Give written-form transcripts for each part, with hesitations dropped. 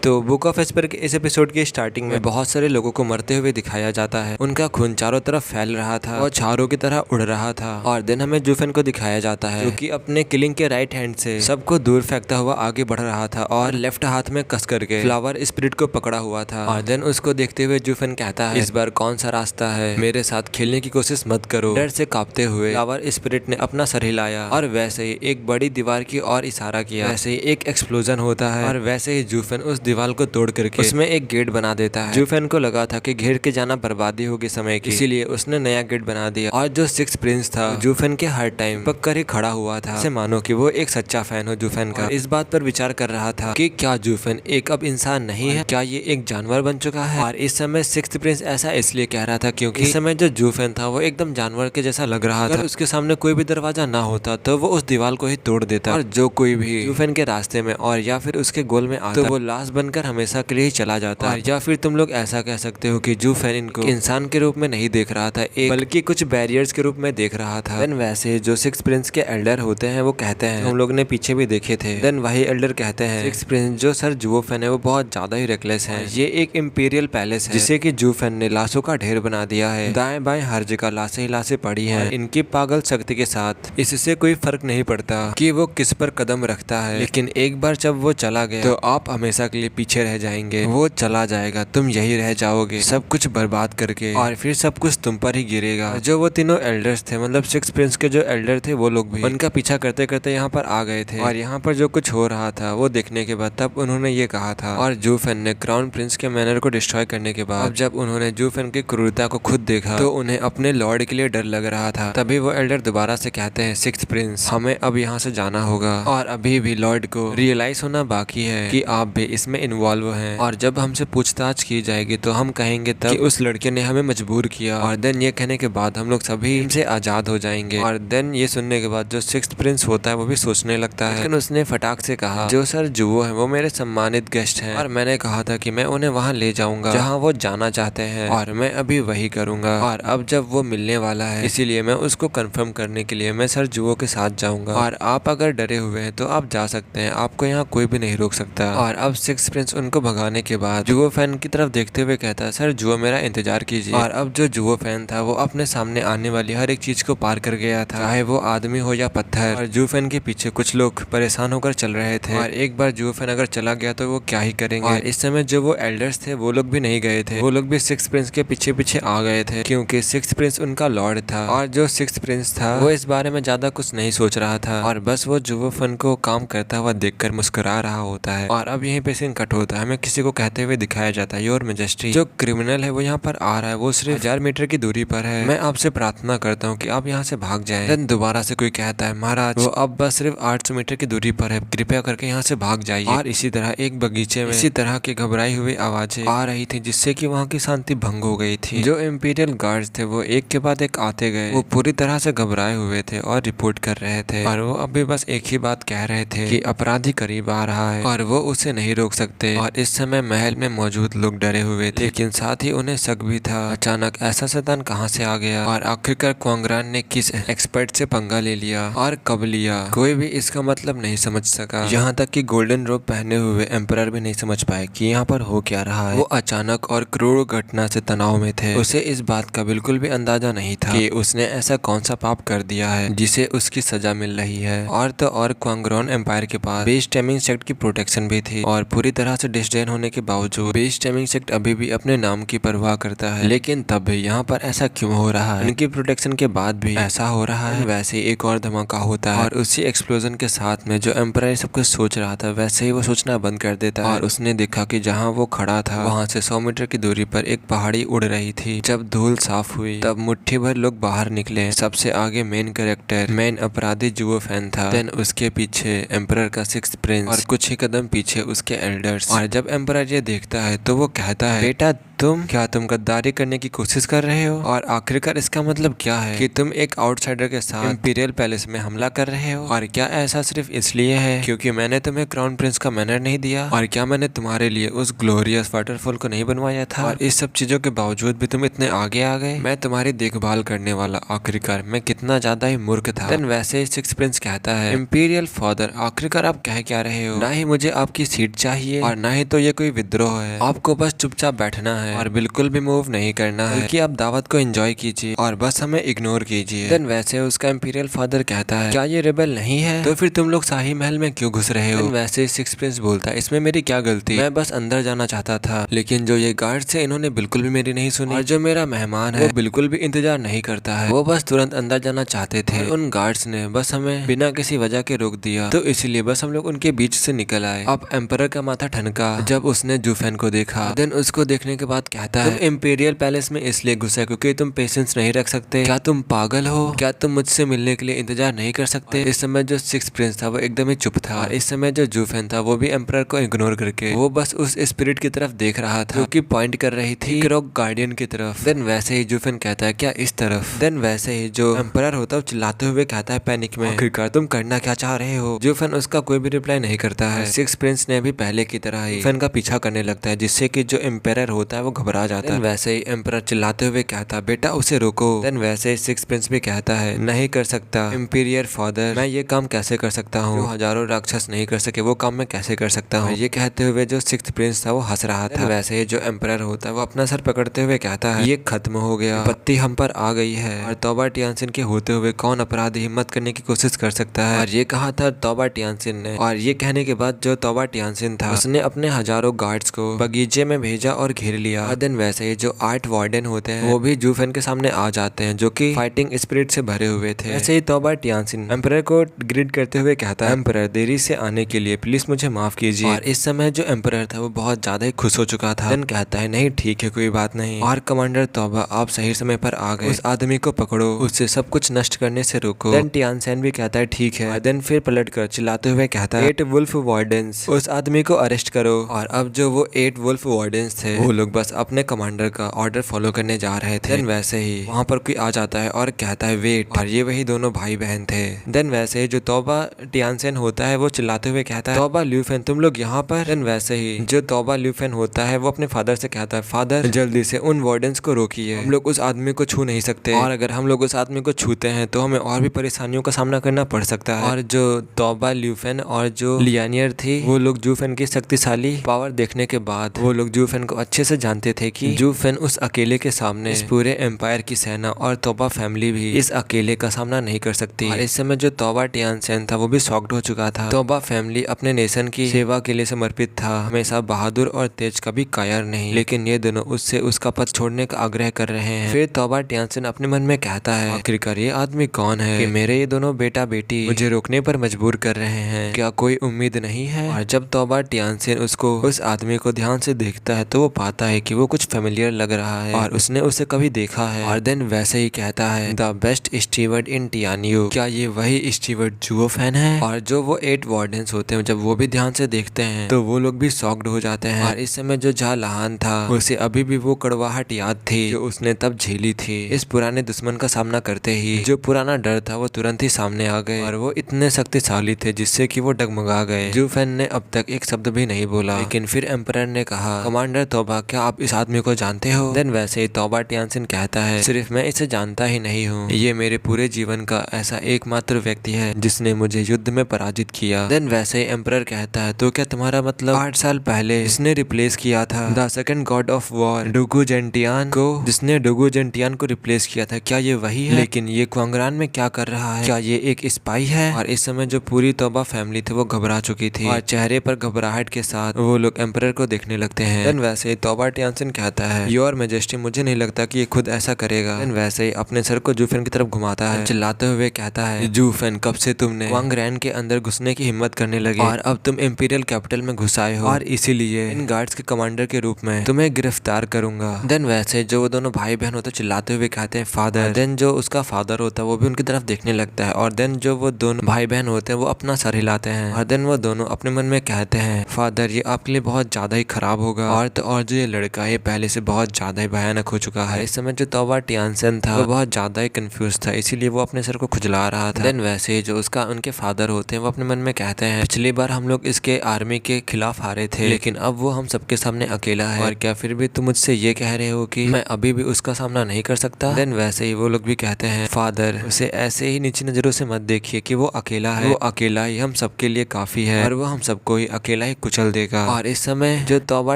तो book of Esper के इस एपिसोड के स्टार्टिंग में बहुत सारे लोगों को मरते हुए दिखाया जाता है। उनका खून चारों तरफ फैल रहा था और चारों की तरह उड़ रहा था। और देन हमें जूफेन को दिखाया जाता है जो कि अपने किलिंग के राइट हैंड से सबको दूर फेंकता हुआ आगे बढ़ रहा था और लेफ्ट हाथ में कस करके फ्लावर स्पिरिट को पकड़ा हुआ था। और देन उसको देखते हुए जूफेन कहता है, इस बार कौन सा रास्ता है, मेरे साथ खेलने की कोशिश मत करो। डर से कांपते हुए फ्लावर स्पिरिट ने अपना सर हिलाया और वैसे ही एक बड़ी दीवार की ओर इशारा किया। वैसे ही एक एक्सप्लोजन होता है और वैसे ही जूफेन उस दीवार को तोड़ करके उसमें एक गेट बना देता है। जूफेन को लगा था कि घेर के जाना बर्बादी होगी समय की, इसीलिए उसने नया गेट बना दिया। और जो सिक्स प्रिंस था जूफेन के हर टाइम पककर ही खड़ा हुआ था, जैसे मानो कि वो एक सच्चा फैन हो जूफेन का। इस बात पर विचार कर रहा था कि क्या जूफेन एक अब इंसान नहीं है, क्या ये एक जानवर बन चुका है। और इस समय सिक्स प्रिंस ऐसा इसलिए कह रहा था क्योंकि इस समय जो जूफेन था वो एकदम जानवर के जैसा लग रहा था। अगर उसके सामने कोई भी दरवाजा ना होता तो वो उस दीवार को ही तोड़ देता और जो कोई भी जूफेन के रास्ते में और या फिर उसके गोल में आता तो वो लाश बनकर हमेशा के लिए ही चला जाता। और या फिर तुम लोग ऐसा कह सकते हो कि जूफेन इनको इंसान के रूप में नहीं देख रहा था, बल्कि कुछ बैरियर्स के रूप में देख रहा था। देन वैसे जो सिक्स प्रिंस के एल्डर होते हैं वो कहते हैं, हम लोग ने पीछे भी देखे थे। देन वही एल्डर कहते हैं सिक्स प्रिंस जो सर जूफेन है वो बहुत ज्यादा ही रेकलेस है। ये एक इंपीरियल पैलेस है जिसे कि जूफेन ने लाशों का ढेर बना दिया है। दाएं बाएं हर जगह लाशें ही लाशें पड़ी हैं। इनकी पागल शक्ति के साथ इससे कोई फर्क नहीं पड़ता कि वो किस पर कदम रखता है, लेकिन एक बार जब वो चला गया तो आप हमेशा के लिए पीछे रह जाएंगे। वो चला जाएगा, तुम यही रह जाओगे सब कुछ बर्बाद करके, और फिर सब कुछ तुम पर ही गिरेगा। जो वो तीनों एल्डर्स थे, मतलब सिक्स प्रिंस के जो एल्डर थे वो लोग भी उनका पीछा करते करते यहाँ पर आ गए थे। और यहाँ पर जो कुछ हो रहा था वो देखने के बाद तब उन्होंने ये कहा था। और जूफेन ने क्राउन प्रिंस के मैनर को डिस्ट्रॉय करने के बाद जब उन्होंने जूफेन की क्रूरता को खुद देखा तो उन्हें अपने लॉर्ड के लिए डर लग रहा था। तभी वो एल्डर दोबारा से कहते हैं, सिक्स प्रिंस हमें अब यहाँ से जाना होगा और अभी भी लॉर्ड को रियलाइज होना बाकी है कि आप भी इसमें इन्वॉल्व हैं। और जब हमसे पूछताछ की जाएगी तो हम कहेंगे तब कि उस लड़के ने हमें मजबूर किया। और देन ये कहने के बाद हम लोग सभी इनसे आजाद हो जाएंगे। और देन ये सुनने के बाद जो सिक्स्थ प्रिंस होता है वो भी सोचने लगता है, लेकिन उसने फटाक से कहा, जो सर जुवो है वो मेरे सम्मानित गेस्ट हैं और मैंने कहा था कि मैं उन्हें वहाँ ले जाऊंगा जहाँ वो जाना चाहते हैं और मैं अभी वही करूंगा। और अब जब वो मिलने वाला है इसीलिए मैं उसको कंफर्म करने के लिए मैं सर जुवो के साथ जाऊंगा। और आप अगर डरे हुए हैं तो आप जा सकते हैं, आपको यहाँ कोई भी नहीं रोक सकता। और अब सिक्स प्रिंस उनको भगाने के बाद जुवो फैन की तरफ देखते हुए कहता है, सर जुवो मेरा इंतजार कीजिए। और अब जो जुवो फैन था वो अपने सामने आने वाली हर एक चीज को पार कर गया था, चाहे वो आदमी हो या पत्थर। और जुवो फैन के पीछे कुछ लोग परेशान होकर चल रहे थे और एक बार जुवो फैन अगर चला गया तो वो क्या ही करेंगे। और इस समय जो वो एल्डर्स थे वो लोग भी नहीं गए थे, वो लोग भी सिक्स प्रिंस के पीछे पीछे आ गए थे क्योंकि सिक्स प्रिंस उनका लॉर्ड था। और जो सिक्स प्रिंस था वो इस बारे में ज्यादा कुछ नहीं सोच रहा था और बस वो जुवो फैन को काम करता हुआ देखकर मुस्कुरा रहा होता है। और अब यहीं पे सीन कट होता है, हमें किसी को कहते हुए दिखाया जाता है, योर मैजेस्टी जो क्रिमिनल है वो यहाँ पर आ रहा है, वो सिर्फ 1000 मीटर की दूरी पर है, मैं आपसे प्रार्थना करता हूँ कि आप यहाँ से भाग जाएं। देन दोबारा से कोई कहता है, महाराज वो अब बस सिर्फ 800 मीटर की दूरी पर है, कृपया करके यहाँ से भाग जाइए। और इसी तरह एक बगीचे में इसी तरह की घबराई हुई आवाजें आ रही थी जिससे कि वहाँ की शांति भंग हो गई थी। जो इंपीरियल गार्ड्स थे वो एक के बाद एक आते गए, वो पूरी तरह से घबराए हुए थे और रिपोर्ट कर रहे थे और वो अभी बस एक ही बात कह रहे थे कि अपराधी करीब आ रहा है और वो उसे नहीं रोक सकते। और इस समय महल में मौजूद लोग डरे हुए थे, लेकिन साथ ही उन्हें शक भी था अचानक ऐसा शैतान कहाँ से आ गया और आखिरकार क्वांगरान ने किस एक्सपर्ट से पंगा ले लिया और कब लिया, कोई भी इसका मतलब नहीं समझ सका। यहाँ तक कि गोल्डन रोब पहने हुए एम्परर भी नहीं समझ पाए कि यहाँ पर हो क्या रहा है। वो अचानक और क्रूर घटना से तनाव में थे, उसे इस बात का बिल्कुल भी अंदाजा नहीं था कि उसने ऐसा कौन सा पाप कर दिया है जिसे उसकी सजा मिल रही है। और तो और क्वांगरॉन एम्पायर के पास बेस टाइमिंग सेक्ट की प्रोटेक्शन भी थी और पूरी तरह से डिस्डेन होने के बावजूद बेस टाइमिंग सेक्ट अभी भी अपने नाम की परवाह करता है। लेकिन तब भी यहाँ पर ऐसा क्यों हो रहा है, इनकी प्रोटेक्शन के बाद भी ऐसा हो रहा है। वैसे एक और धमाका होता है और उसी एक्सप्लोजन के साथ में जो एम्पायर सब कुछ सोच रहा था वैसे ही वो सोचना बंद कर देता है और उसने देखा कि जहाँ वो खड़ा था वहाँ से 100 मीटर की दूरी पर एक पहाड़ी उड़ रही थी। जब धूल साफ हुई तब मुट्ठी भर लोग बाहर निकले। सबसे आगे मेन कैरेक्टर मेन अपराधी जुवो फैन था, देन उसके पीछे एम्परर का सिक्स्थ प्रिंस और कुछ ही कदम पीछे उसके एल्डर्स। और जब एम्परर ये देखता है तो वो कहता है, बेटा तुम गद्दारी करने की कोशिश कर रहे हो और आखिरकार इसका मतलब क्या है कि तुम एक आउटसाइडर के साथ इंपीरियल पैलेस में हमला कर रहे हो। और क्या ऐसा सिर्फ इसलिए है क्योंकि मैंने तुम्हें क्राउन प्रिंस का मैनर नहीं दिया, और क्या मैंने तुम्हारे लिए उस ग्लोरियस वाटरफॉल को नहीं बनवाया था, और इस सब चीजों के बावजूद भी तुम इतने आगे आ गए। मैं तुम्हारी देखभाल करने वाला आखिरकार मैं कितना ज्यादा ही मूर्ख था। देन वैसे ही सिक्स प्रिंस कहता है, इंपीरियल फादर आखिरकार आप कह क्या रहे हो, ना ही मुझे आपकी सीट चाहिए चाहिए और ना ही तो ये कोई विद्रोह है। आपको बस चुपचाप बैठना है और बिल्कुल भी मूव नहीं करना है, बल्कि आप दावत को एंजॉय कीजिए और बस हमें इग्नोर कीजिए। देन वैसे उसका इंपीरियल फादर कहता है क्या ये रेबेल नहीं है, तो फिर तुम लोग शाही महल में क्यों घुस रहे हो। वैसे सिक्स प्रिंस बोलता है इसमें मेरी क्या गलती, मैं बस अंदर जाना चाहता था, लेकिन जो ये गार्ड्स है इन्होंने बिल्कुल भी मेरी नहीं सुनी और जो मेरा मेहमान है वो बिल्कुल भी इंतजार नहीं करता है, वो बस तुरंत अंदर जाना चाहते थे। उन गार्ड्स ने बस हमें बिना किसी वजह के रोक दिया, तो इसीलिए बस हम लोग उनके बीच से निकल आए। अब एम्परर का माथा ठनका जब उसने जूफेन को देखा। देन उसको देखने के बाद कहता है तुम इंपीरियल पैलेस में इसलिए घुसे क्योंकि तुम पेशेंस नहीं रख सकते, क्या तुम पागल हो, क्या तुम मुझसे मिलने के लिए इंतजार नहीं कर सकते। इस समय जो सिक्स प्रिंस था वो एकदम ही चुप था और इस समय जो जूफेन था वो भी एम्परर को इग्नोर करके वो बस उस स्पिरिट की तरफ देख रहा था जो कि पॉइंट कर रही थी रॉक गार्डियन की तरफ। देन वैसे ही जूफेन कहता है क्या इस तरफ। देन वैसे ही जो एम्परर होता है चिल्लाते हुए कहता है पैनिक में आखिरकार तुम करना क्या चाह रहे हो। जूफेन उसका कोई भी रिप्लाई नहीं करता है। सिक्स प्रिंस ने भी पहले की तरह ही जूफेन का पीछा करने लगता है जिससे कि जो एम्परर होता है वो घबरा जाता है। वैसे ही एम्परर चिल्लाते हुए कहता है बेटा उसे रोको। देन वैसे ही सिक्स प्रिंस भी कहता है नहीं कर सकता इंपीरियर फादर, मैं ये काम कैसे कर सकता हूँ, जो हजारों राक्षस नहीं कर सके वो काम मैं कैसे कर सकता हूँ। ये कहते हुए जो सिक्स प्रिंस था वो हंस रहा था। वैसे ही जो एम्परर होता है वो अपना सर पकड़ते हुए कहता है ये खत्म हो गया, विपत्ति हम पर आ गई है और तौबा टियानसिन के होते हुए कौन अपराधी हिम्मत करने की कोशिश कर सकता है। और ये कहा था तौबा टियानसिन ने, और ये कहने के बाद जो तौबा टियानसिन था उसने अपने हजारों गार्ड्स को बगीचे में भेजा और घेर लिया। और देन वैसे ही जो 8 वार्डन होते हैं वो भी जूफेन के सामने आ जाते हैं जो कि फाइटिंग स्पिरिट से भरे हुए थे। ऐसे ही तौबा टियानसिन एम्परर को ग्रीट करते हुए कहता है एम्परर देरी से आने के लिए प्लीज मुझे माफ कीजिए। और इस समय जो एम्परर था वो बहुत ज्यादा ही खुश हो चुका था। देन कहता है नहीं ठीक है कोई बात नहीं, और कमांडर तौबा आप सही समय पर आ गए, उस आदमी को पकड़ो, उससे सब कुछ नष्ट करने से रोको। देन टियानसेन भी कहता है ठीक है। देन फिर पलट कर चिल्लाते हुए कहता है 8 वुल्फ वार्डन्स, उस आदमी को अरेस्ट करो। और अब जो वो 8 वुल्फ वार्डन्स थे वो लोग बस अपने कमांडर का ऑर्डर फॉलो करने जा रहे थे। देन वैसे ही वहाँ पर कोई आ जाता है और कहता है वेट, और ये वही दोनों भाई बहन थे। देन वैसे ही जो तौबा टियानसेन होता है वो चिल्लाते हुए कहता है तौबा ल्यूफेन तुम लोग यहाँ पर। देन वैसे ही जो तौबा ल्यूफेन होता है वो अपने फादर से कहता है फादर जल्दी से उन वार्डन्स को रोकिए, हम लोग उस आदमी को छू नहीं सकते, और अगर हम लोग उस आदमी को छूते हैं तो हमें और भी परेशानियों का सामना करना पड़ सकता है। और जो तौबा ल्यूफेन और जो लियानियर थी वो लोग जूफेन की शक्तिशाली पावर देखने के बाद वो लोग जूफेन को अच्छे से जानते थे कि जूफेन उस अकेले के सामने इस पूरे एम्पायर की सेना और तौबा फैमिली भी इस अकेले का सामना नहीं कर सकती। और इस समय जो तौबा टियानसेन था वो भी शॉक्ड हो चुका था। तौबा फैमिली अपने नेशन की सेवा के लिए समर्पित था, हमेशा बहादुर और तेज, कभी कायर नहीं। लेकिन ये दोनों उससे उसका पद छोड़ने का आग्रह कर रहे हैं। फिर तौबा टियानसेन अपने मन में कहता है आखिरकार ये आदमी कौन है कि मेरे ये दोनों बेटा बेटी मुझे रोकने पर मजबूर कर रहे हैं, क्या कोई उम्मीद नहीं है। और जब तौबा टियानसेन उसको उस आदमी को ध्यान से देखता है तो वो पाता है कि वो कुछ फेमिलियर लग रहा है और उसने उसे कभी देखा है। और देन वैसे ही कहता है द बेस्ट स्टीवर्ड इन टियानियो, क्या ये वही स्टीवर्ड जुओफेन है। और जो वो 8 वार्डन्स होते हैं जब वो भी ध्यान से देखते हैं तो वो लोग भी शॉक्ड हो जाते हैं। और इस समय जो जा लहान था उसे अभी भी वो कड़वाहट याद थी जो उसने तब झेली थी। इस पुराने दुश्मन का सामना करते ही जो पुराना डर था वो तुरंत ही सामने आ गए और वो इतने शक्तिशाली थे जिससे कि वो डगमगा गए। जूफेन ने अब तक एक शब्द भी नहीं बोला, लेकिन फिर एम्परर ने कहा कमांडर तौबा क्या आप इस आदमी को जानते हो। देन वैसे ही तौबा टियानसेन कहता है सिर्फ मैं इसे जानता ही नहीं हूँ, ये मेरे पूरे जीवन का ऐसा एकमात्र व्यक्ति है जिसने मुझे युद्ध में पराजित किया। देन वैसे ही एम्परर कहता है तो क्या तुम्हारा मतलब 8 साल पहले इसने रिप्लेस किया था the second god of war Dugu Gentian को, जिसने डुगु जेंटियान को रिप्लेस किया था, क्या ये वही है। लेकिन ये क्वांगरान में क्या कर रहा है, क्या ये एक स्पाई है। और इस समय जो पूरी तौबा फैमिली थी वो घबरा चुकी थी और चेहरे पर घबराहट के साथ वो लोग एम्परर को देखने लगते हैं। देन वैसे ही तौबा टियानसेन कहता है योर मेजेस्टी मुझे नहीं लगता कि ये खुद ऐसा करेगा। देन वैसे ही अपने सर को जूफेन की तरफ घुमाता है, चिल्लाते हुए कहता है जूफेन कब से तुमने क्वांगरान के अंदर घुसने की हिम्मत करने लगे और अब तुम इंपीरियल कैपिटल में घुस आए हो, और इसीलिए इन गार्ड्स के कमांडर के रूप में तुम्हें गिरफ्तार करूंगा। देन वैसे जो वो दोनों भाई बहन होते चिल्लाते हुए कहते हैं फादर। देन जो उसका फादर होता है वो भी उनकी तरफ देखने लगता है और देन जो वो दोनों भाई बहन होते हैं वो अपना सर हिलाते हैं और देन वो दोनों अपने मन में कहते हैं फादर ये आपके लिए बहुत ज्यादा ही खराब होगा, और जो ये लड़का है पहले से बहुत ज्यादा ही भयानक हो चुका है। इस समय जो तौबा टियानसेन था वो बहुत ज्यादा ही कंफ्यूज था, इसीलिए वो अपने सर को खुजला रहा था। देन वैसे जो उसका उनके फादर होते हैं वो अपने मन में कहते हैं पिछली बार हम लोग इसके आर्मी के खिलाफ हारे थे, लेकिन अब वो हम सबके सामने अकेला है, और क्या फिर भी तुम मुझसे ये कह रहे हो कि मैं अभी भी उसका सामना नहीं कर सकता। देन वैसे ही वो लोग भी कहते हैं फादर उसे ऐसे ही नीची नजरों से मत देखिए कि वो अकेला है, वो अकेला ही हम सबके लिए काफी है और वो हम सबको ही अकेला ही कुचल देगा। और इस समय जो तोबा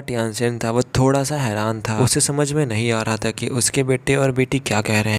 टियानसेन था वो थोड़ा सा हैरान था, उसे समझ में नहीं आ रहा था कि उसके बेटे और बेटी क्या कह रहे हैं।